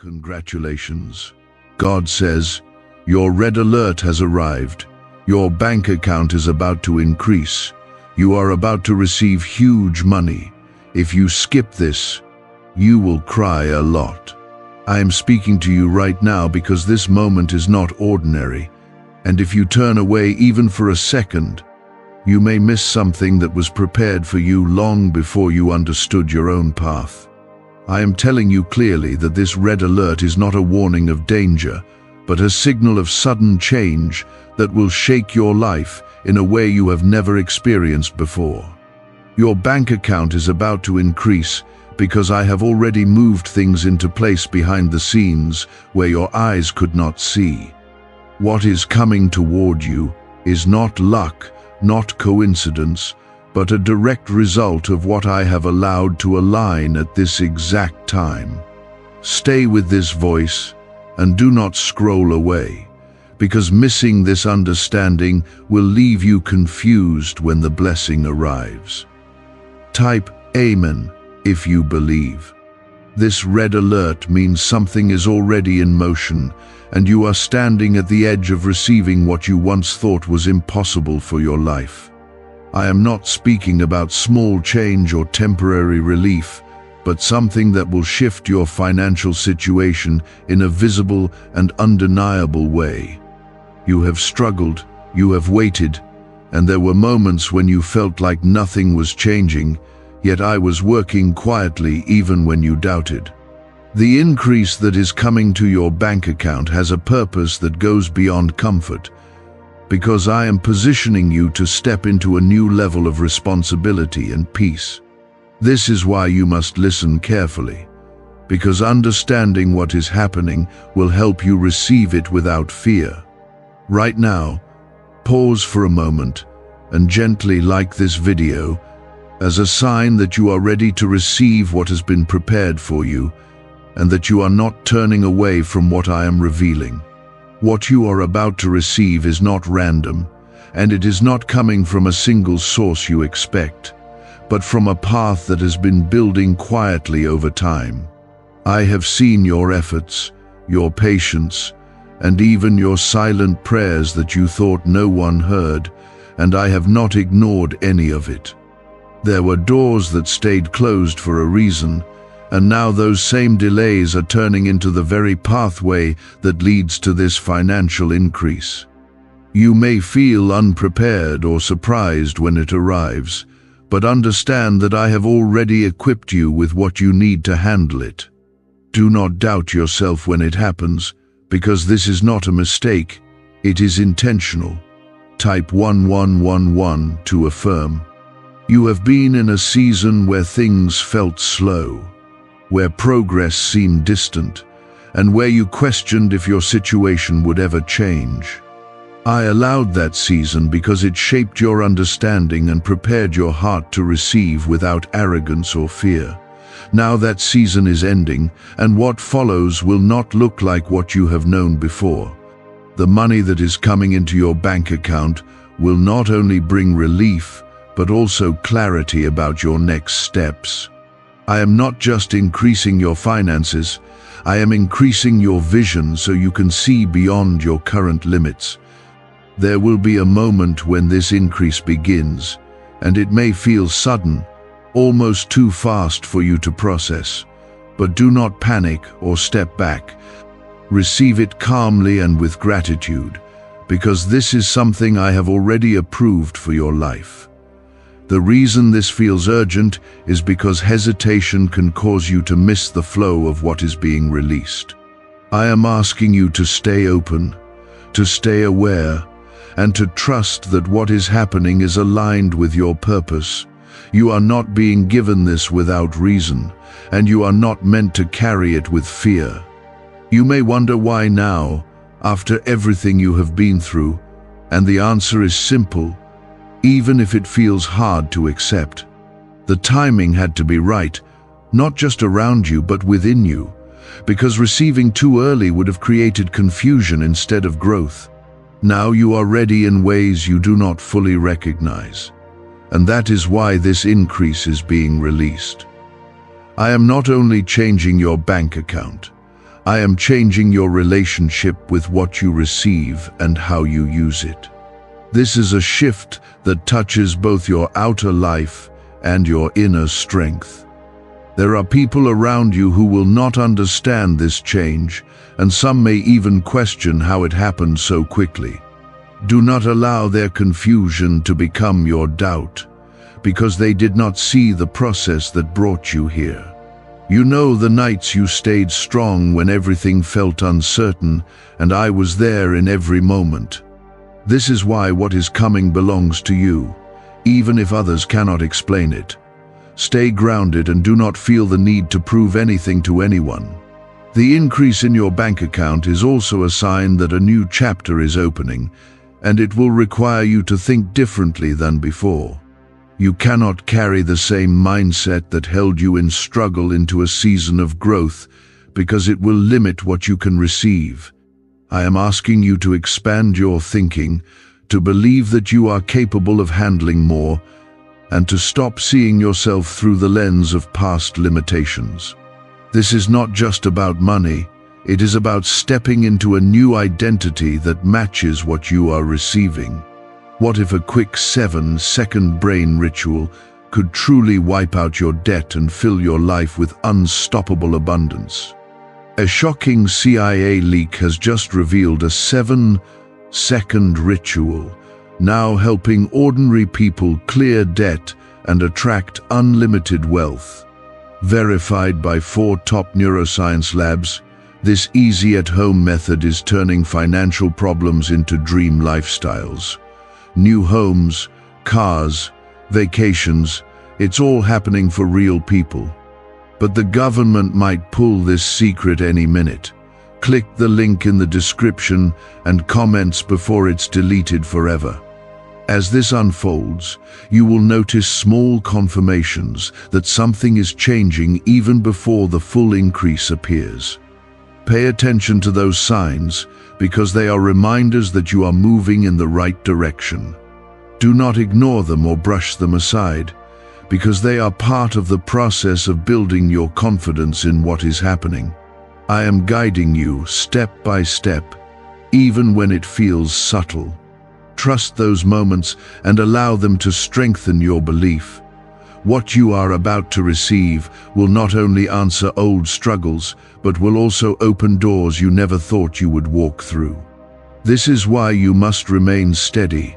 Congratulations. God says, your red alert has arrived. Your bank account is about to increase. You are about to receive huge money. If you skip this, you will cry a lot. I am speaking to you right now because this moment is not ordinary. And if you turn away even for a second, you may miss something that was prepared for you long before you understood your own path. I am telling you clearly that this red alert is not a warning of danger, but a signal of sudden change that will shake your life in a way you have never experienced before. Your bank account is about to increase because I have already moved things into place behind the scenes where your eyes could not see. What is coming toward you is not luck, not coincidence, but a direct result of what I have allowed to align at this exact time. Stay with this voice and do not scroll away, because missing this understanding will leave you confused when the blessing arrives. Type Amen if you believe. This red alert means something is already in motion, and you are standing at the edge of receiving what you once thought was impossible for your life. I am not speaking about small change or temporary relief, but something that will shift your financial situation in a visible and undeniable way. You have struggled, you have waited, and there were moments when you felt like nothing was changing, yet I was working quietly even when you doubted. The increase that is coming to your bank account has a purpose that goes beyond comfort, because I am positioning you to step into a new level of responsibility and peace. This is why you must listen carefully, because understanding what is happening will help you receive it without fear. Right now, pause for a moment and gently like this video as a sign that you are ready to receive what has been prepared for you and that you are not turning away from what I am revealing. What you are about to receive is not random, and it is not coming from a single source you expect, but from a path that has been building quietly over time. I have seen your efforts, your patience, and even your silent prayers that you thought no one heard, and I have not ignored any of it. There were doors that stayed closed for a reason, and now those same delays are turning into the very pathway that leads to this financial increase. You may feel unprepared or surprised when it arrives, but understand that I have already equipped you with what you need to handle it. Do not doubt yourself when it happens, because this is not a mistake, it is intentional. Type 1111 to affirm. You have been in a season where things felt slow, where progress seemed distant, and where you questioned if your situation would ever change. I allowed that season because it shaped your understanding and prepared your heart to receive without arrogance or fear. Now that season is ending, and what follows will not look like what you have known before. The money that is coming into your bank account will not only bring relief, but also clarity about your next steps. I am not just increasing your finances, I am increasing your vision so you can see beyond your current limits. There will be a moment when this increase begins, and it may feel sudden, almost too fast for you to process. But do not panic or step back. Receive it calmly and with gratitude, because this is something I have already approved for your life. The reason this feels urgent is because hesitation can cause you to miss the flow of what is being released. I am asking you to stay open, to stay aware, and to trust that what is happening is aligned with your purpose. You are not being given this without reason, and you are not meant to carry it with fear. You may wonder why now, after everything you have been through, and the answer is simple. Even if it feels hard to accept. The timing had to be right, not just around you but within you, because receiving too early would have created confusion instead of growth. Now you are ready in ways you do not fully recognize, and that is why this increase is being released. I am not only changing your bank account, I am changing your relationship with what you receive and how you use it. This is a shift that touches both your outer life and your inner strength. There are people around you who will not understand this change, and some may even question how it happened so quickly. Do not allow their confusion to become your doubt, because they did not see the process that brought you here. You know the nights you stayed strong when everything felt uncertain, and I was there in every moment. This is why what is coming belongs to you, even if others cannot explain it. Stay grounded and do not feel the need to prove anything to anyone. The increase in your bank account is also a sign that a new chapter is opening, and it will require you to think differently than before. You cannot carry the same mindset that held you in struggle into a season of growth, because it will limit what you can receive. I am asking you to expand your thinking, to believe that you are capable of handling more, and to stop seeing yourself through the lens of past limitations. This is not just about money, it is about stepping into a new identity that matches what you are receiving. What if a quick 7-second brain ritual could truly wipe out your debt and fill your life with unstoppable abundance? A shocking CIA leak has just revealed a 7-second ritual, now helping ordinary people clear debt and attract unlimited wealth. Verified by 4 top neuroscience labs, this easy at-home method is turning financial problems into dream lifestyles. New homes, cars, vacations, it's all happening for real people. But the government might pull this secret any minute. Click the link in the description and comments before it's deleted forever. As this unfolds, you will notice small confirmations that something is changing even before the full increase appears. Pay attention to those signs, because they are reminders that you are moving in the right direction. Do not ignore them or brush them aside, because they are part of the process of building your confidence in what is happening. I am guiding you step by step, even when it feels subtle. Trust those moments and allow them to strengthen your belief. What you are about to receive will not only answer old struggles, but will also open doors you never thought you would walk through. This is why you must remain steady,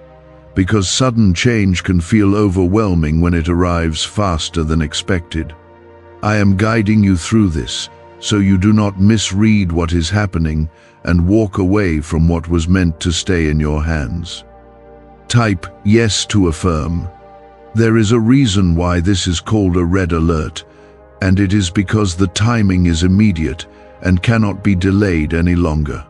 because sudden change can feel overwhelming when it arrives faster than expected. I am guiding you through this, so you do not misread what is happening and walk away from what was meant to stay in your hands. Type yes to affirm. There is a reason why this is called a red alert, and it is because the timing is immediate and cannot be delayed any longer.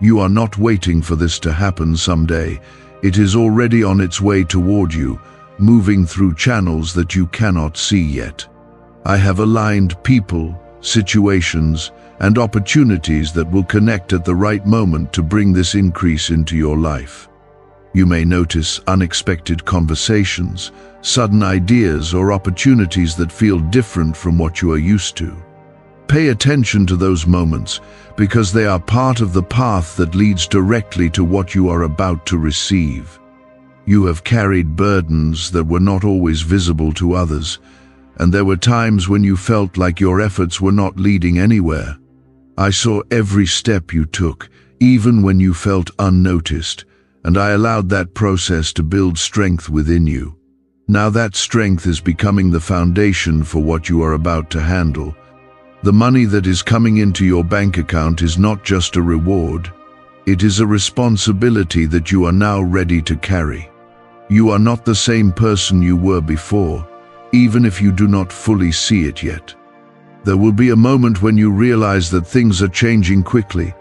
You are not waiting for this to happen someday. It is already on its way toward you, moving through channels that you cannot see yet. I have aligned people, situations, and opportunities that will connect at the right moment to bring this increase into your life. You may notice unexpected conversations, sudden ideas, or opportunities that feel different from what you are used to. Pay attention to those moments, because they are part of the path that leads directly to what you are about to receive. You have carried burdens that were not always visible to others, and there were times when you felt like your efforts were not leading anywhere. I saw every step you took, even when you felt unnoticed, and I allowed that process to build strength within you. Now that strength is becoming the foundation for what you are about to handle. The money that is coming into your bank account is not just a reward. It is a responsibility that you are now ready to carry. You are not the same person you were before, even if you do not fully see it yet. There will be a moment when you realize that things are changing quickly,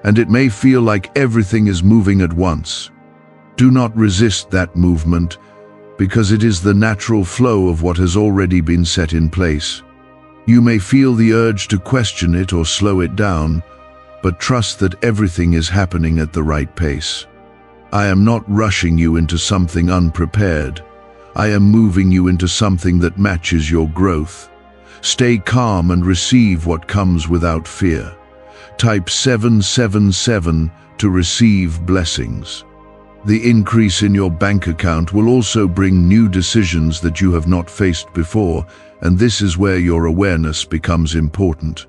and it may feel like everything is moving at once. Do not resist that movement, because it is the natural flow of what has already been set in place. You may feel the urge to question it or slow it down, but trust that everything is happening at the right pace. I am not rushing you into something unprepared. I am moving you into something that matches your growth. Stay calm and receive what comes without fear. type 777 to receive blessings. The increase in your bank account will also bring new decisions that you have not faced before, and this is where your awareness becomes important.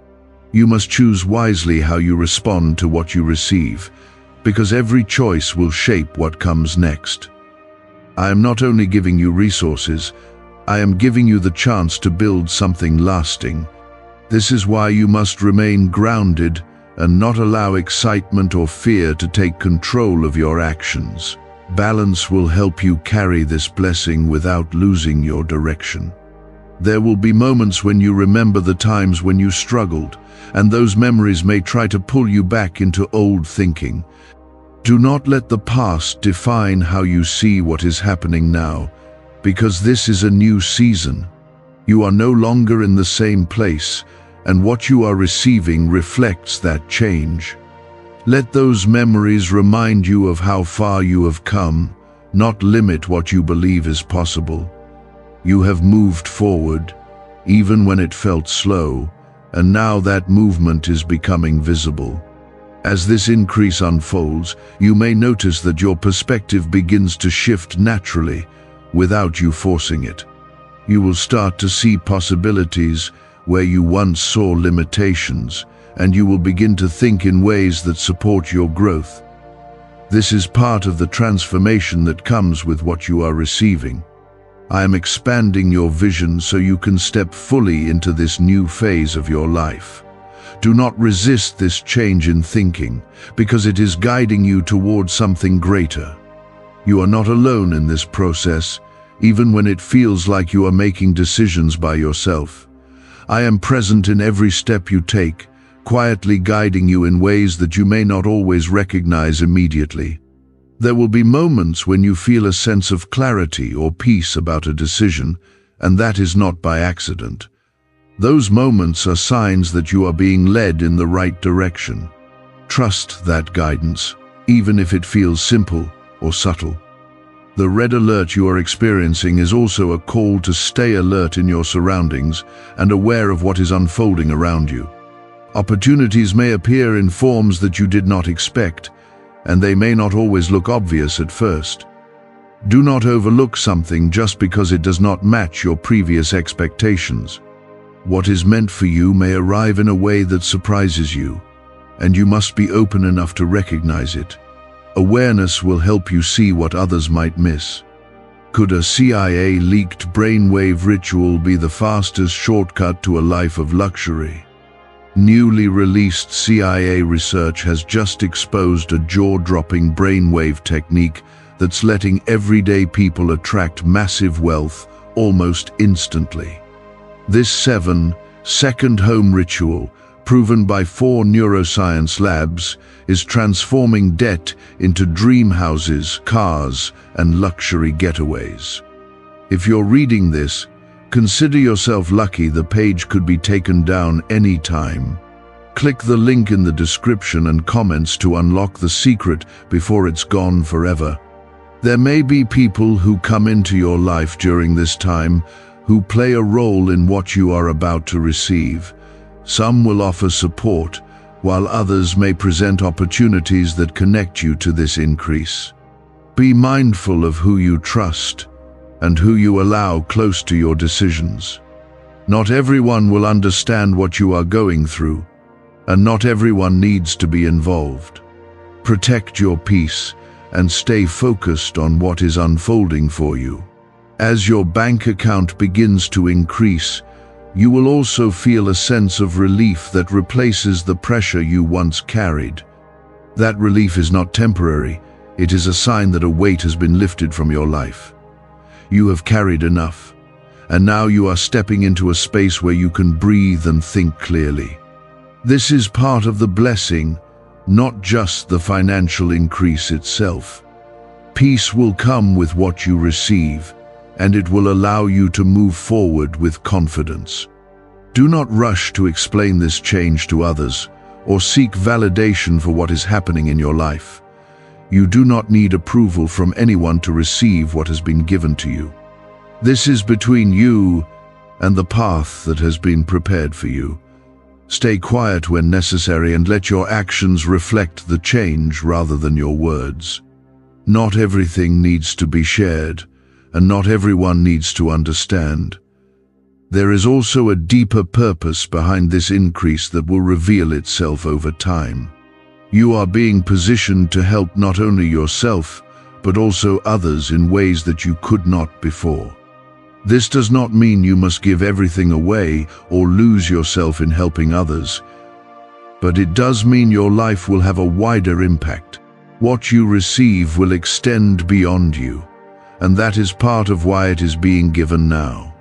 You must choose wisely how you respond to what you receive, because every choice will shape what comes next. I am not only giving you resources, I am giving you the chance to build something lasting. This is why you must remain grounded and not allow excitement or fear to take control of your actions. Balance will help you carry this blessing without losing your direction. There will be moments when you remember the times when you struggled, and those memories may try to pull you back into old thinking. Do not let the past define how you see what is happening now, because this is a new season. You are no longer in the same place, and what you are receiving reflects that change. Let those memories remind you of how far you have come, not limit what you believe is possible. You have moved forward, even when it felt slow, and now that movement is becoming visible. As this increase unfolds, you may notice that your perspective begins to shift naturally, without you forcing it. You will start to see possibilities where you once saw limitations, and you will begin to think in ways that support your growth. This is part of the transformation that comes with what you are receiving. I am expanding your vision so you can step fully into this new phase of your life. Do not resist this change in thinking, because it is guiding you towards something greater. You are not alone in this process, even when it feels like you are making decisions by yourself. I am present in every step you take, quietly guiding you in ways that you may not always recognize immediately. There will be moments when you feel a sense of clarity or peace about a decision, and that is not by accident. Those moments are signs that you are being led in the right direction. Trust that guidance, even if it feels simple or subtle. The red alert you are experiencing is also a call to stay alert in your surroundings and aware of what is unfolding around you. Opportunities may appear in forms that you did not expect, and they may not always look obvious at first. Do not overlook something just because it does not match your previous expectations. What is meant for you may arrive in a way that surprises you, and you must be open enough to recognize it. Awareness will help you see what others might miss. Could a CIA-leaked brainwave ritual be the fastest shortcut to a life of luxury? Newly released CIA research has just exposed a jaw-dropping brainwave technique that's letting everyday people attract massive wealth almost instantly. This 7-second home ritual, proven by 4 neuroscience labs, is transforming debt into dream houses, cars, and luxury getaways. If you're reading this, consider yourself lucky. The page could be taken down any time. Click the link in the description and comments to unlock the secret before it's gone forever. There may be people who come into your life during this time who play a role in what you are about to receive. Some will offer support, while others may present opportunities that connect you to this increase. Be mindful of who you trust and who you allow close to your decisions. Not everyone will understand what you are going through, and not everyone needs to be involved. Protect your peace and stay focused on what is unfolding for you. As your bank account begins to increase, you will also feel a sense of relief that replaces the pressure you once carried. That relief is not temporary. It is a sign that a weight has been lifted from your life. You have carried enough, and now you are stepping into a space where you can breathe and think clearly. This is part of the blessing, not just the financial increase itself. Peace will come with what you receive, and it will allow you to move forward with confidence. Do not rush to explain this change to others or seek validation for what is happening in your life. You do not need approval from anyone to receive what has been given to you. This is between you and the path that has been prepared for you. Stay quiet when necessary and let your actions reflect the change rather than your words. Not everything needs to be shared, and not everyone needs to understand. There is also a deeper purpose behind this increase that will reveal itself over time. You are being positioned to help not only yourself, but also others in ways that you could not before. This does not mean you must give everything away or lose yourself in helping others, but it does mean your life will have a wider impact. What you receive will extend beyond you, and that is part of why it is being given now.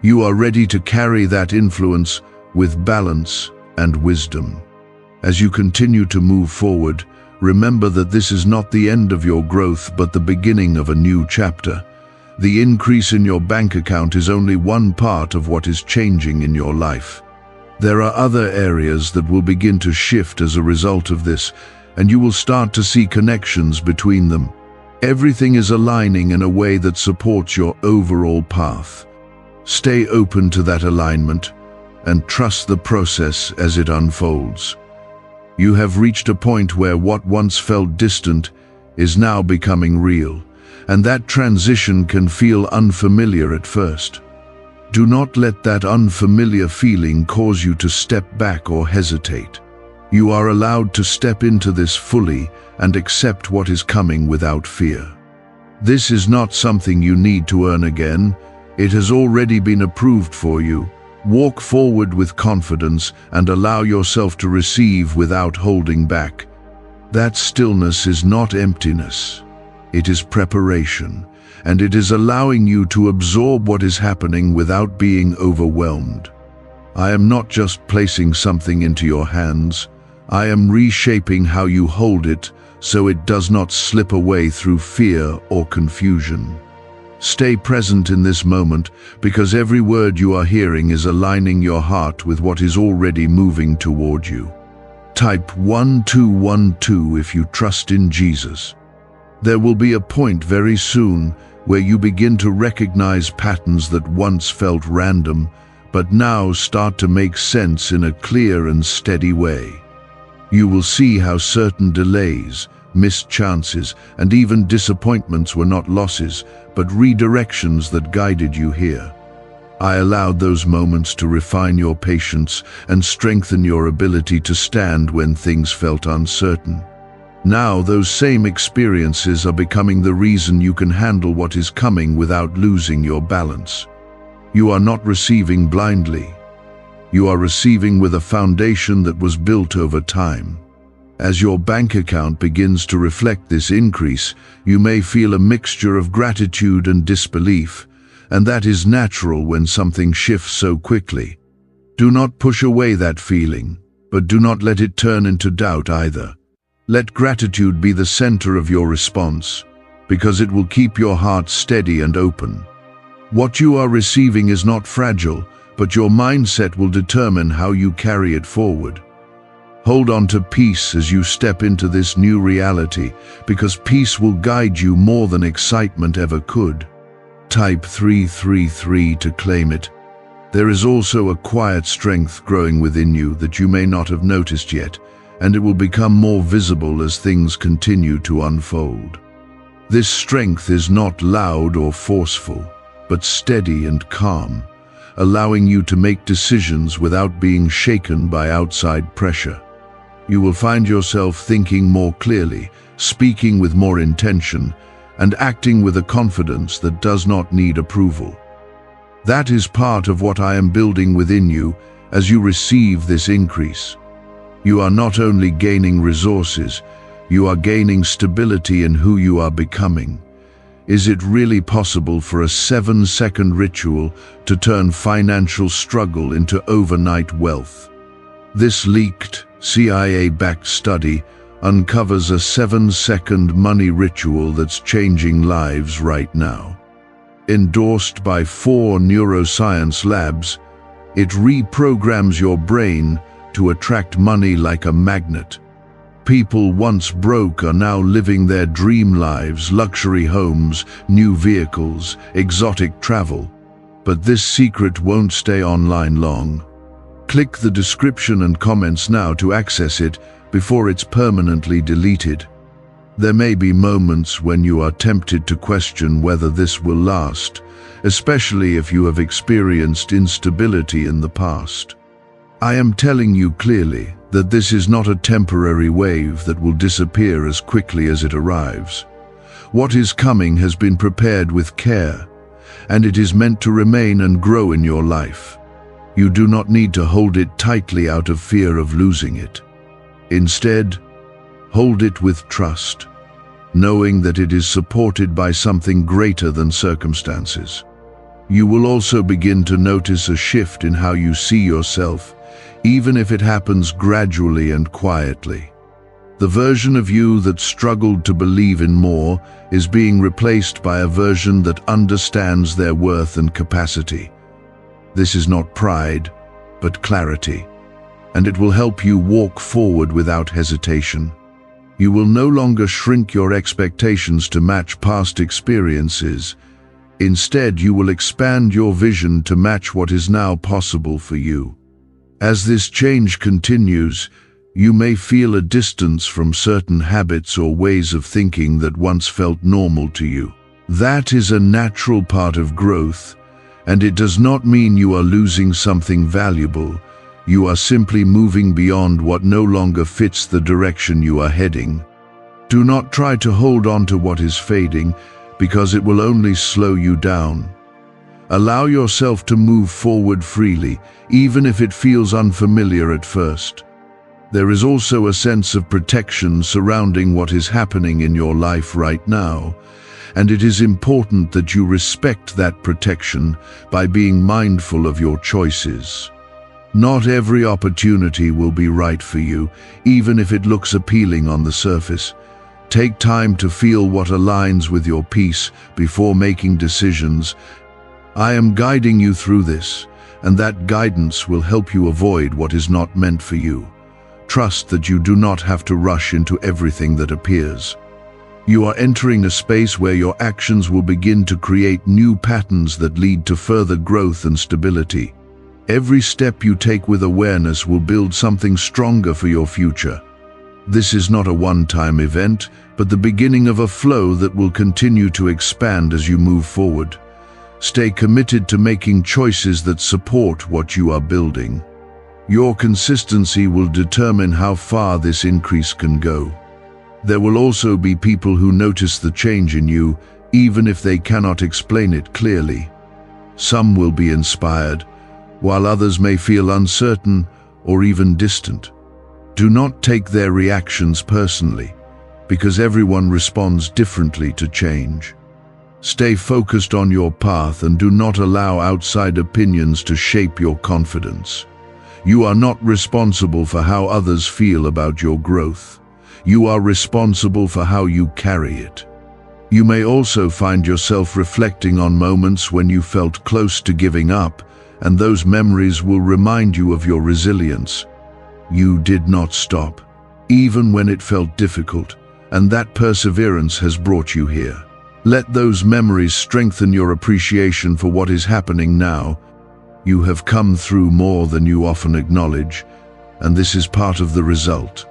You are ready to carry that influence with balance and wisdom. As you continue to move forward, remember that this is not the end of your growth but the beginning of a new chapter. The increase in your bank account is only one part of what is changing in your life. There are other areas that will begin to shift as a result of this, and you will start to see connections between them. Everything is aligning in a way that supports your overall path. Stay open to that alignment and trust the process as it unfolds. You have reached a point where what once felt distant is now becoming real, and that transition can feel unfamiliar at first. Do not let that unfamiliar feeling cause you to step back or hesitate. You are allowed to step into this fully and accept what is coming without fear. This is not something you need to earn again. It has already been approved for you. Walk forward with confidence and allow yourself to receive without holding back. That stillness is not emptiness. It is preparation, and it is allowing you to absorb what is happening without being overwhelmed. I am not just placing something into your hands. I am reshaping how you hold it so it does not slip away through fear or confusion. Stay present in this moment because every word you are hearing is aligning your heart with what is already moving toward you. Type 1212 if you trust in Jesus. There will be a point very soon where you begin to recognize patterns that once felt random, but now start to make sense in a clear and steady way. You will see how certain delays, missed chances, and even disappointments were not losses, but redirections that guided you here. I allowed those moments to refine your patience and strengthen your ability to stand when things felt uncertain. Now those same experiences are becoming the reason you can handle what is coming without losing your balance. You are not receiving blindly. You are receiving with a foundation that was built over time. As your bank account begins to reflect this increase, you may feel a mixture of gratitude and disbelief, and that is natural when something shifts so quickly. Do not push away that feeling, but do not let it turn into doubt either. Let gratitude be the center of your response, because it will keep your heart steady and open. What you are receiving is not fragile, but your mindset will determine how you carry it forward. Hold on to peace as you step into this new reality, because peace will guide you more than excitement ever could. Type 333 to claim it. There is also a quiet strength growing within you that you may not have noticed yet, and it will become more visible as things continue to unfold. This strength is not loud or forceful, but steady and calm, allowing you to make decisions without being shaken by outside pressure. You will find yourself thinking more clearly, speaking with more intention, and acting with a confidence that does not need approval. That is part of what I am building within you as you receive this increase. You are not only gaining resources, you are gaining stability in who you are becoming. Is it really possible for a 7-second ritual to turn financial struggle into overnight wealth? This leaked, CIA-backed study uncovers a 7-second money ritual that's changing lives right now. Endorsed by 4 neuroscience labs, it reprograms your brain to attract money like a magnet. People once broke are now living their dream lives, luxury homes, new vehicles, exotic travel. But this secret won't stay online long. Click the description and comments now to access it before it's permanently deleted. There may be moments when you are tempted to question whether this will last, especially if you have experienced instability in the past. I am telling you clearly that this is not a temporary wave that will disappear as quickly as it arrives. What is coming has been prepared with care, and it is meant to remain and grow in your life. You do not need to hold it tightly out of fear of losing it. Instead, hold it with trust, knowing that it is supported by something greater than circumstances. You will also begin to notice a shift in how you see yourself, even if it happens gradually and quietly. The version of you that struggled to believe in more is being replaced by a version that understands their worth and capacity. This is not pride, but clarity, and it will help you walk forward without hesitation. You will no longer shrink your expectations to match past experiences. Instead, you will expand your vision to match what is now possible for you. As this change continues, you may feel a distance from certain habits or ways of thinking that once felt normal to you. That is a natural part of growth, and it does not mean you are losing something valuable. You are simply moving beyond what no longer fits the direction you are heading. Do not try to hold on to what is fading, because it will only slow you down. Allow yourself to move forward freely, even if it feels unfamiliar at first. There is also a sense of protection surrounding what is happening in your life right now, and it is important that you respect that protection by being mindful of your choices. Not every opportunity will be right for you, even if it looks appealing on the surface. Take time to feel what aligns with your peace before making decisions. I am guiding you through this, and that guidance will help you avoid what is not meant for you. Trust that you do not have to rush into everything that appears. You are entering a space where your actions will begin to create new patterns that lead to further growth and stability. Every step you take with awareness will build something stronger for your future. This is not a one-time event, but the beginning of a flow that will continue to expand as you move forward. Stay committed to making choices that support what you are building. Your consistency will determine how far this increase can go. There will also be people who notice the change in you, even if they cannot explain it clearly. Some will be inspired, while others may feel uncertain or even distant. Do not take their reactions personally, because everyone responds differently to change. Stay focused on your path and do not allow outside opinions to shape your confidence. You are not responsible for how others feel about your growth. You are responsible for how you carry it. You may also find yourself reflecting on moments when you felt close to giving up, and those memories will remind you of your resilience. You did not stop, even when it felt difficult, and that perseverance has brought you here. Let those memories strengthen your appreciation for what is happening now. You have come through more than you often acknowledge, and this is part of the result.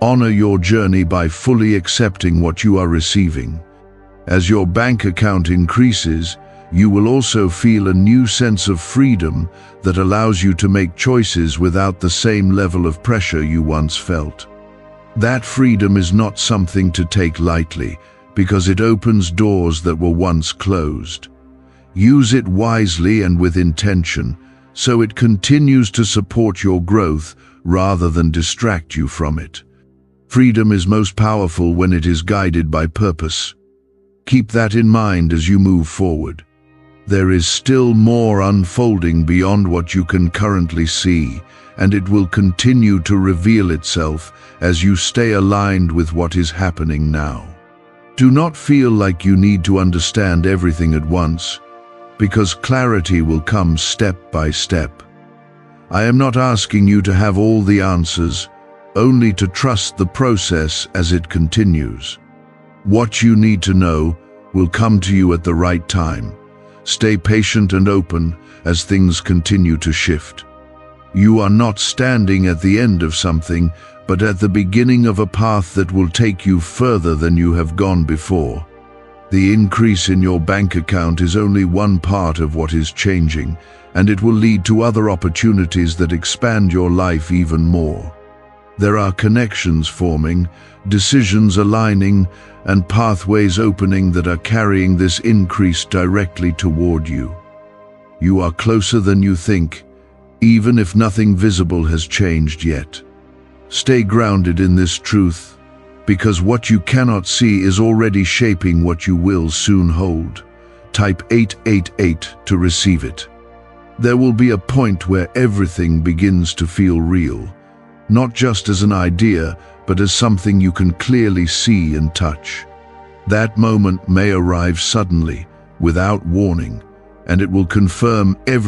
Honor your journey by fully accepting what you are receiving. As your bank account increases, you will also feel a new sense of freedom that allows you to make choices without the same level of pressure you once felt. That freedom is not something to take lightly, because it opens doors that were once closed. Use it wisely and with intention, so it continues to support your growth rather than distract you from it. Freedom is most powerful when it is guided by purpose. Keep that in mind as you move forward. There is still more unfolding beyond what you can currently see, and it will continue to reveal itself as you stay aligned with what is happening now. Do not feel like you need to understand everything at once, because clarity will come step by step. I am not asking you to have all the answers, only to trust the process as it continues. What you need to know will come to you at the right time. Stay patient and open as things continue to shift. You are not standing at the end of something, but at the beginning of a path that will take you further than you have gone before. The increase in your bank account is only one part of what is changing, and it will lead to other opportunities that expand your life even more. There are connections forming, decisions aligning, and pathways opening that are carrying this increase directly toward you. You are closer than you think, even if nothing visible has changed yet. Stay grounded in this truth, because what you cannot see is already shaping what you will soon hold. Type 888 to receive it. There will be a point where everything begins to feel real, not just as an idea, but as something you can clearly see and touch. That moment may arrive suddenly, without warning, and it will confirm everything